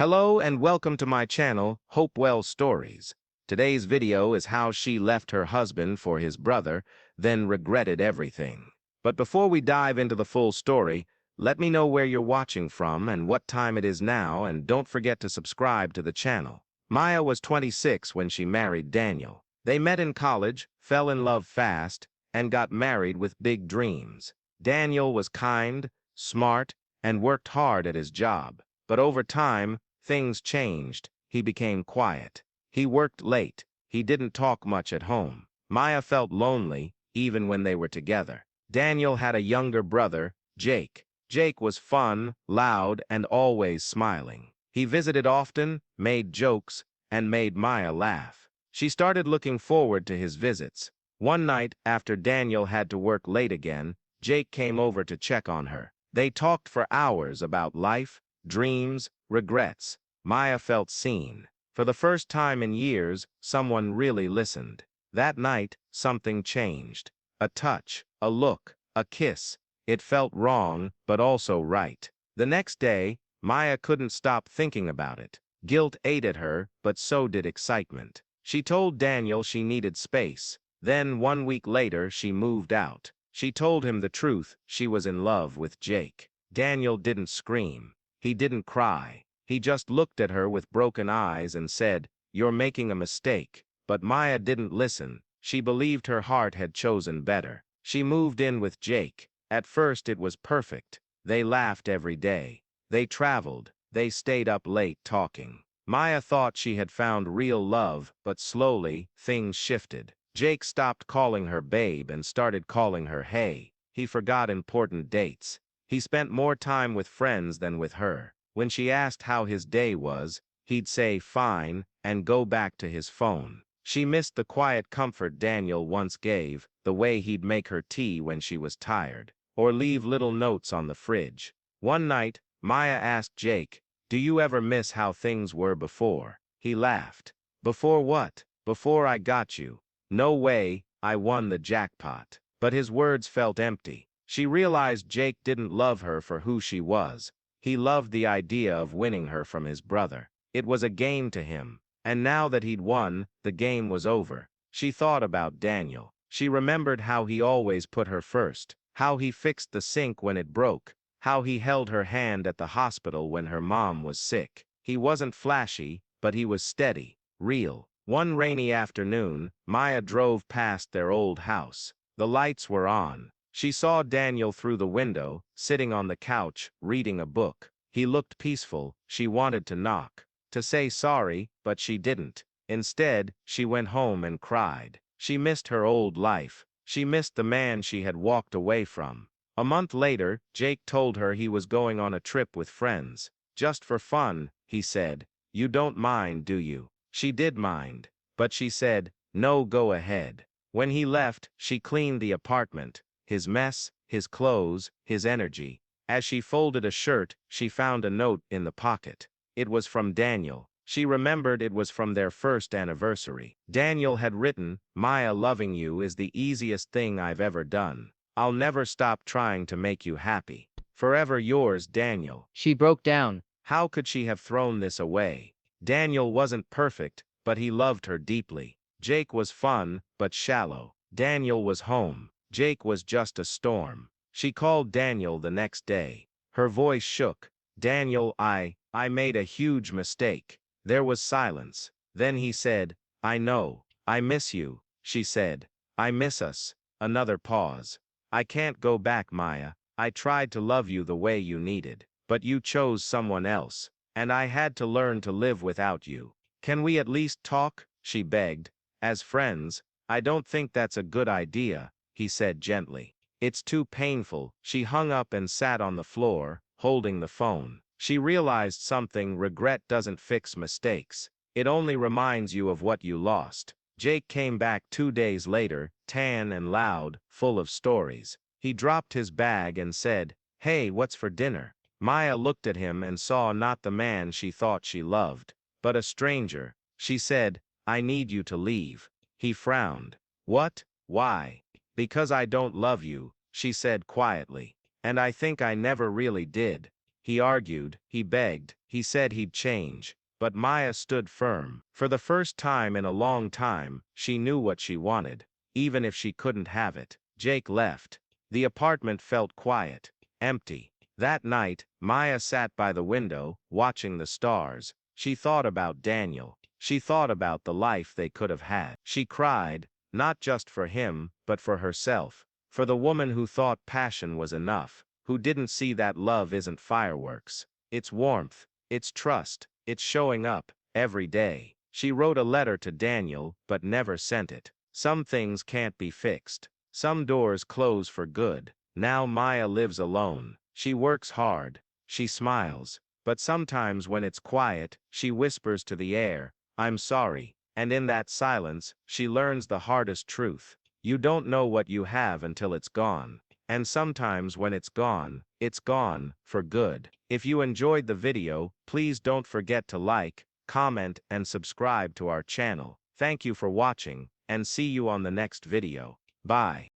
Hello and welcome to my channel, Hopewell Stories. Today's video is how she left her husband for his brother, then regretted everything. But before we dive into the full story, let me know where you're watching from and what time it is now, and don't forget to subscribe to the channel. Maya was 26 when she married Daniel. They met in college, fell in love fast, and got married with big dreams. Daniel was kind, smart, and worked hard at his job. But over time, things changed. He became quiet. He worked late. He didn't talk much at home. Maya felt lonely, even when they were together. Daniel had a younger brother, Jake. Jake was fun, loud, and always smiling. He visited often, made jokes, and made Maya laugh. She started looking forward to his visits. One night, after Daniel had to work late again, Jake came over to check on her. They talked for hours about life, dreams, regrets. Maya felt seen. For the first time in years, someone really listened. That night, something changed. A touch, a look, a kiss. It felt wrong, but also right. The next day, Maya couldn't stop thinking about it. Guilt ate at her, but so did excitement. She told Daniel she needed space. Then, 1 week later, she moved out. She told him the truth, she was in love with Jake. Daniel didn't scream. He didn't cry. He just looked at her with broken eyes and said, "You're making a mistake." But Maya didn't listen. She believed her heart had chosen better. She moved in with Jake. At first it was perfect. They laughed every day. They traveled. They stayed up late talking. Maya thought she had found real love, but slowly, things shifted. Jake stopped calling her babe and started calling her hey. He forgot important dates. He spent more time with friends than with her. When she asked how his day was, he'd say fine and go back to his phone. She missed the quiet comfort Daniel once gave, the way he'd make her tea when she was tired, or leave little notes on the fridge. One night, Maya asked Jake, "Do you ever miss how things were before?" He laughed. "Before what? Before I got you. No way, I won the jackpot." But his words felt empty. She realized Jake didn't love her for who she was. He loved the idea of winning her from his brother. It was a game to him. And now that he'd won, the game was over. She thought about Daniel. She remembered how he always put her first, how he fixed the sink when it broke, how he held her hand at the hospital when her mom was sick. He wasn't flashy, but he was steady, real. One rainy afternoon, Maya drove past their old house. The lights were on. She saw Daniel through the window, sitting on the couch, reading a book. He looked peaceful. She wanted to knock, to say sorry, but she didn't. Instead, she went home and cried. She missed her old life. She missed the man she had walked away from. A month later, Jake told her he was going on a trip with friends. "Just for fun," he said. "You don't mind, do you?" She did mind. But she said, "No, go ahead." When he left, she cleaned the apartment. His mess, his clothes, his energy. As she folded a shirt, she found a note in the pocket. It was from Daniel. She remembered it was from their first anniversary. Daniel had written, "Maya, loving you is the easiest thing I've ever done. I'll never stop trying to make you happy. Forever yours, Daniel." She broke down. How could she have thrown this away? Daniel wasn't perfect, but he loved her deeply. Jake was fun, but shallow. Daniel was home. Jake was just a storm. She called Daniel the next day. Her voice shook. "Daniel, I made a huge mistake." There was silence. Then he said, "I know. I miss you." She said, "I miss us." Another pause. "I can't go back, Maya. I tried to love you the way you needed. But you chose someone else. And I had to learn to live without you. Can we at least talk?" she begged. "As friends." "I don't think that's a good idea," he said gently. "It's too painful." She hung up and sat on the floor, holding the phone. She realized something: regret doesn't fix mistakes. It only reminds you of what you lost. Jake came back 2 days later, tan and loud, full of stories. He dropped his bag and said, "Hey, what's for dinner?" Maya looked at him and saw not the man she thought she loved, but a stranger. She said, "I need you to leave." He frowned. "What? Why?" "Because I don't love you," she said quietly. "And I think I never really did." He argued, he begged, He said he'd change. But Maya stood firm. For the first time in a long time, she knew what she wanted, even if she couldn't have it. Jake left. The apartment felt quiet, empty. That night, Maya sat by the window, watching the stars. She thought about Daniel. She thought about the life they could have had. She cried, not just for him, but for herself. For the woman who thought passion was enough, who didn't see that love isn't fireworks. It's warmth, it's trust, it's showing up, every day. She wrote a letter to Daniel, but never sent it. Some things can't be fixed. Some doors close for good. Now Maya lives alone. She works hard. She smiles. But sometimes when it's quiet, she whispers to the air, "I'm sorry." And in that silence, she learns the hardest truth. You don't know what you have until it's gone. And sometimes when it's gone for good. If you enjoyed the video, please don't forget to like, comment, and subscribe to our channel. Thank you for watching, and see you on the next video. Bye.